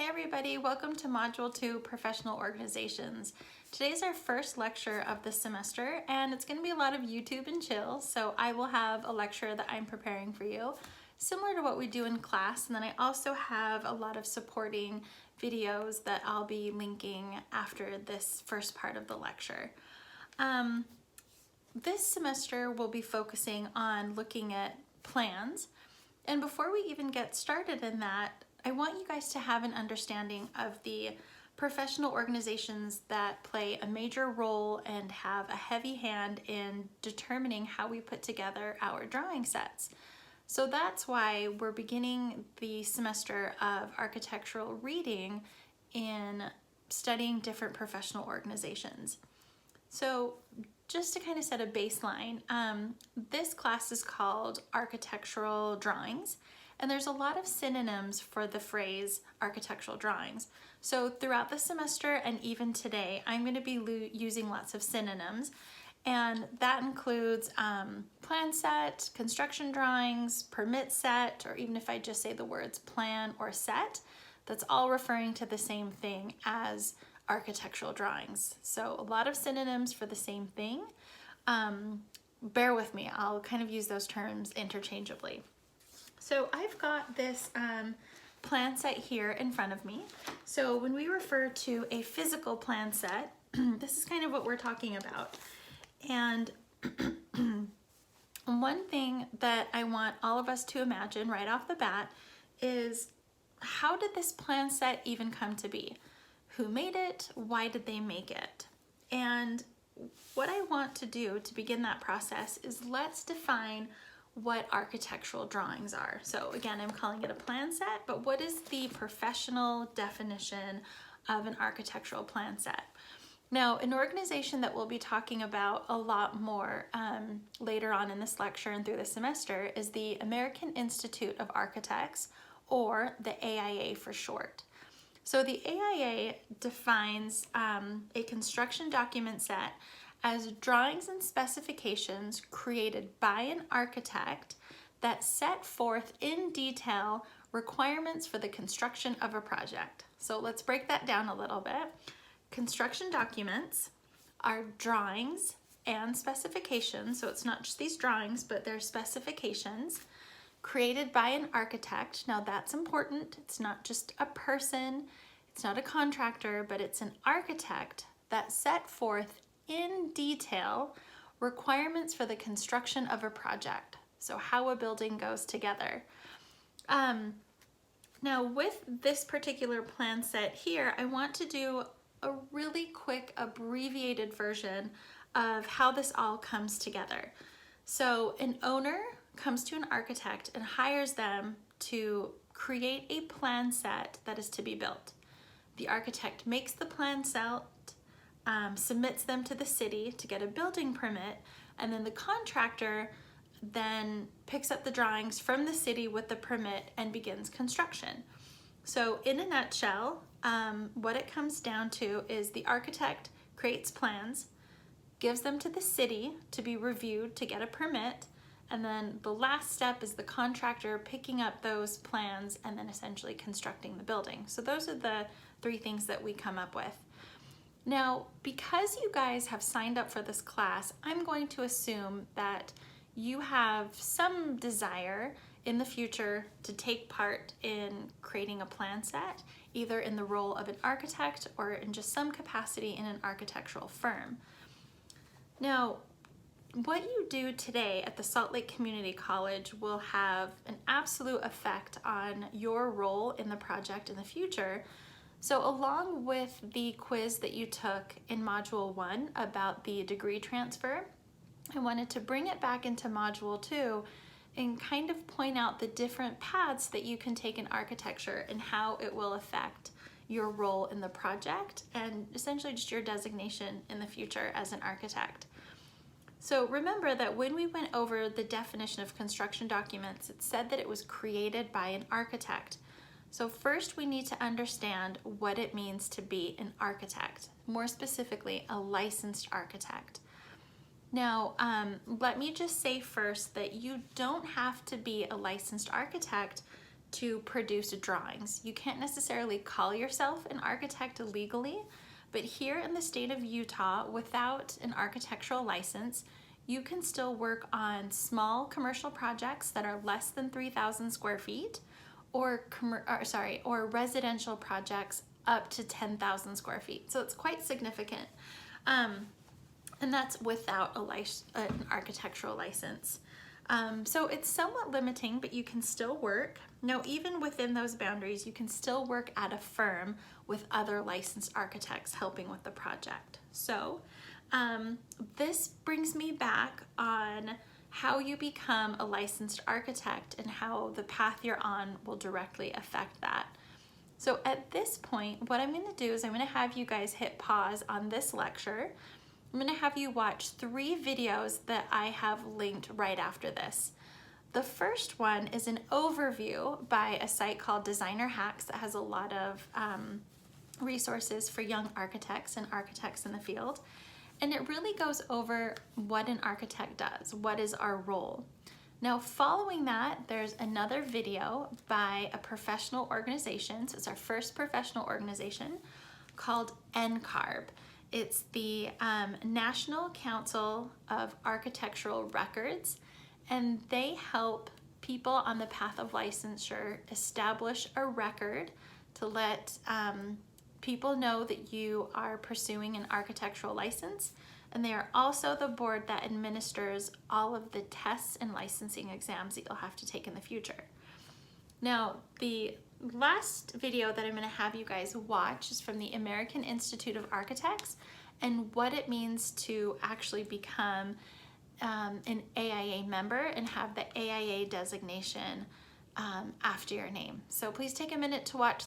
Hey everybody, welcome to Module 2, Professional Organizations. Today's our first lecture of the semester and it's going to be a lot of YouTube and chill, so I will have a lecture that I'm preparing for you, similar to what we do in class, and then I also have a lot of supporting videos that I'll be linking after this first part of the lecture. This semester we'll be focusing on looking at plans, and before we even get started in that, I want you guys to have an understanding of the professional organizations that play a major role and have a heavy hand in determining how we put together our drawing sets. So that's why we're beginning the semester of architectural reading in studying different professional organizations. So just to kind of set a baseline, this class is called Architectural Drawings. And there's a lot of synonyms for the phrase architectural drawings. So throughout the semester and even today, I'm going to be using lots of synonyms. And that includes plan set, construction drawings, permit set, or even if I just say the words plan or set, that's all referring to the same thing as architectural drawings. So a lot of synonyms for the same thing. Bear with me, I'll kind of use those terms interchangeably. So I've got this plan set here in front of me. So when we refer to a physical plan set, this is kind of what we're talking about. And one thing that I want all of us to imagine right off the bat is, how did this plan set even come to be? Who made it? Why did they make it? And what I want to do to begin that process is let's define what architectural drawings are. So again, I'm calling it a plan set, but what is the professional definition of an architectural plan set? Now, an organization that we'll be talking about a lot more later on in this lecture and through the semester is the American Institute of Architects, or the AIA for short. So the AIA defines a construction document set as drawings and specifications created by an architect that set forth in detail requirements for the construction of a project. So let's break that down a little bit. Construction documents are drawings and specifications, so it's not just these drawings, but they're specifications created by an architect. Now that's important. It's not just a person, it's not a contractor, but it's an architect that set forth in detail requirements for the construction of a project. So how a building goes together. Now with this particular plan set here, I want to do a really quick abbreviated version of how this all comes together. So an owner comes to an architect and hires them to create a plan set that is to be built. The architect makes the plan set, submits them to the city to get a building permit, and then the contractor then picks up the drawings from the city with the permit and begins construction. So in a nutshell, what it comes down to is the architect creates plans, gives them to the city to be reviewed to get a permit, and then the last step is the contractor picking up those plans and then essentially constructing the building. So those are the three things that we come up with. Now, because you guys have signed up for this class, I'm going to assume that you have some desire in the future to take part in creating a plan set, either in the role of an architect or in just some capacity in an architectural firm. Now, what you do today at the Salt Lake Community College will have an absolute effect on your role in the project in the future. So along with the quiz that you took in Module 1 about the degree transfer, I wanted to bring it back into Module 2 and kind of point out the different paths that you can take in architecture and how it will affect your role in the project and essentially just your designation in the future as an architect. So remember that when we went over the definition of construction documents, it said that it was created by an architect. So first we need to understand what it means to be an architect, more specifically a licensed architect. Now, let me just say first that you don't have to be a licensed architect to produce drawings. You can't necessarily call yourself an architect legally, but here in the state of Utah, without an architectural license, you can still work on small commercial projects that are less than 3,000 square feet, or residential projects up to 10,000 square feet. So it's quite significant. And that's without an architectural license. So it's somewhat limiting, but you can still work. Now, even within those boundaries, you can still work at a firm with other licensed architects helping with the project. So this brings me back on how you become a licensed architect and how the path you're on will directly affect that. So at this point, what I'm going to do is I'm going to have you guys hit pause on this lecture. I'm going to have you watch 3 videos that I have linked right after this. The first one is an overview by a site called Designer Hacks that has a lot of resources for young architects and architects in the field. And it really goes over what an architect does, what is our role. Now, following that, there's another video by a professional organization. So it's our first professional organization called NCARB. It's the National Council of Architectural Records, and they help people on the path of licensure establish a record to let people know that you are pursuing an architectural license. And they are also the board that administers all of the tests and licensing exams that you'll have to take in the future. Now, the last video that I'm going to have you guys watch is from the American Institute of Architects and what it means to actually become an AIA member and have the AIA designation after your name. So please take a minute to watch